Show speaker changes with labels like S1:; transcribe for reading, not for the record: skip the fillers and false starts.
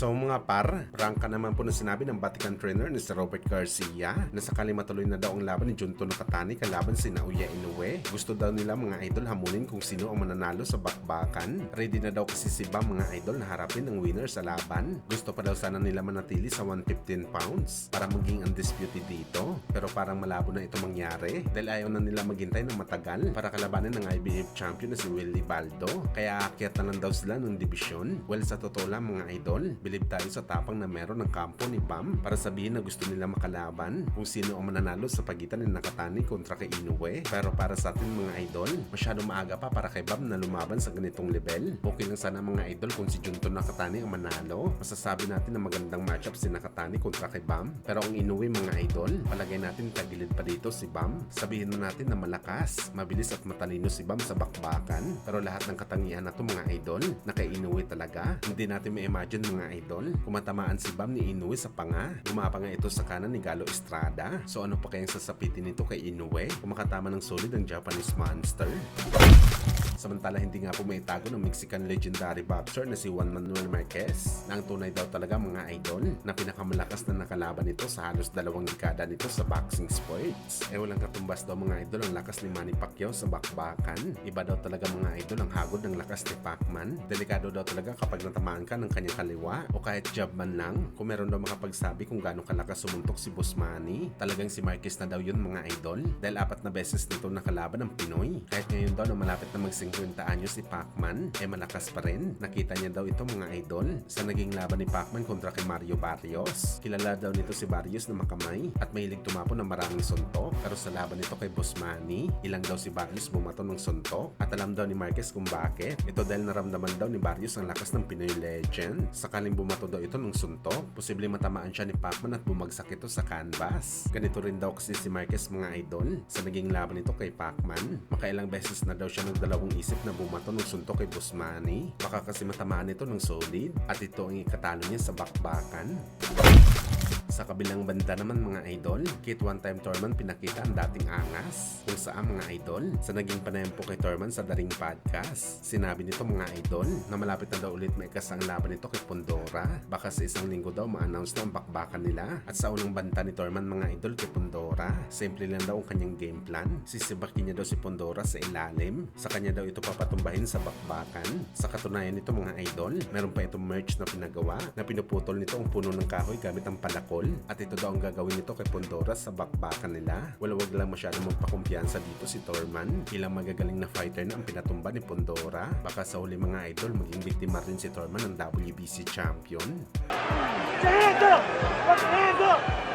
S1: So mga par, prangka naman po na sinabi ng Vatican trainer ni si Robert Garcia na sakali matuloy na daw ang laban ni Junto Nakatani kalaban si Naoya Inoue. Gusto daw nila mga idol hamunin kung sino ang mananalo sa bakbakan. Ready na daw kasi si Bam mga idol na harapin ang winner sa laban. Gusto pa daw sana nila manatili sa 115 pounds para maging undisputed dito. Pero parang malabo na ito mangyari dahil ayaw na nila maghintay ng matagal para kalabanin ng IBF champion na si Willie Baldo. Kaya aakyat na lang daw sila ng dibisyon. Well, sa totoo lang mga idol, bilib tayo sa tapang na meron ng kampo ni Bam para sabihin na gusto nila makalaban kung sino ang mananalo sa pagitan ni Nakatani kontra kay Inoue. Pero para sa atin mga idol, masyado maaga pa para kay Bam na lumaban sa ganitong level. Okay lang sana mga idol kung si Junto Nakatani ang manalo. Masasabi natin na magandang matchup si Nakatani kontra kay Bam. Pero ang Inoue mga idol, palagay natin tagilid pa dito si Bam. Sabihin na natin na malakas, mabilis at matalino si Bam sa bakbakan. Pero lahat ng katangian na to mga idol, na kay Inoue talaga. Hindi natin ma-imagine mga idol kung matamaan si Bam ni Inoue sa panga. Gumapa nga ito sa kanan ni Galo Estrada. So ano pa kayang sasapitin nito kay Inoue kung makatama ng solid ang Japanese monster? Samantala hindi nga po maitago ng Mexican legendary boxer na si Juan Manuel Marquez na ang tunay daw talaga mga idol na pinakamalakas na nakalaban nito sa halos 2 dekada nito sa boxing sports. Walang katumbas daw mga idol ang lakas ni Manny Pacquiao sa bakbakan. Iba daw talaga mga idol ang hagod ng lakas ni Pacman. Delikado daw talaga kapag natamaan ka ng kanyang kaliwa o kahit jab man lang. Kung meron daw makapagsabi kung gaano kalakas sumuntok si Boss Manny, talagang si Marquez na daw yun mga idol dahil 4 na beses nito nakalaban ng Pinoy. Kahit ngayon daw na malapit na mag 50 anyos si Pacman, malakas pa rin. Nakita niya daw ito mga idol sa naging laban ni Pacman kontra kay Mario Barrios. Kilala daw nito si Barrios na makamay at mahilig tumapo ng maraming suntok. Pero sa laban nito kay Boss Manny, ilang daw si Barrios bumato ng suntok at alam daw ni Marquez kung bakit. Ito dahil naramdaman daw ni Barrios ang lakas ng Pinoy legend. Sakaling bumato daw ito ng suntok, posibleng matamaan siya ni Pacman at bumagsak ito sa canvas. Ganito rin daw kasi si Marquez mga idol sa naging laban nito kay Pacman. Makailang beses na daw siya nagdalawang isip na bumato ng suntok kay Boss Manny. Baka kasi matamaan ito ng solid at ito ang ikatalo niya sa bakbakan. Sa kabilang banda naman mga idol, kit one-time Torman pinakita ang dating angas kung saan mga idol sa naging panayampo kay Torman sa Daring Podcast. Sinabi nito mga idol na malapit na daw ulit maikas ang laban nito kay Pondora. Baka sa isang linggo daw ma-announce na ang bakbakan nila. At sa unang banta ni Torman mga idol kay Pondora, simple lang daw ang kanyang game plan. Sisibakin niya daw si Pondora sa ilalim. Sa kanya daw ito papatumbahin sa bakbakan. Sa katunayan nito mga idol, meron pa itong merch na pinagawa na pinuputol nito ang puno ng kahoy gamit ang palakol. At ito daw ang gagawin nito kay Pondora sa bakbakan nila. Wag lang masyadong magpakumpiyansa dito si Torman. Ilang magagaling na fighter na ang pinatumba ni Pondora. Baka sa huli mga idol, maging biktima rin si Torman ng WBC champion.
S2: Hands up! Hands up!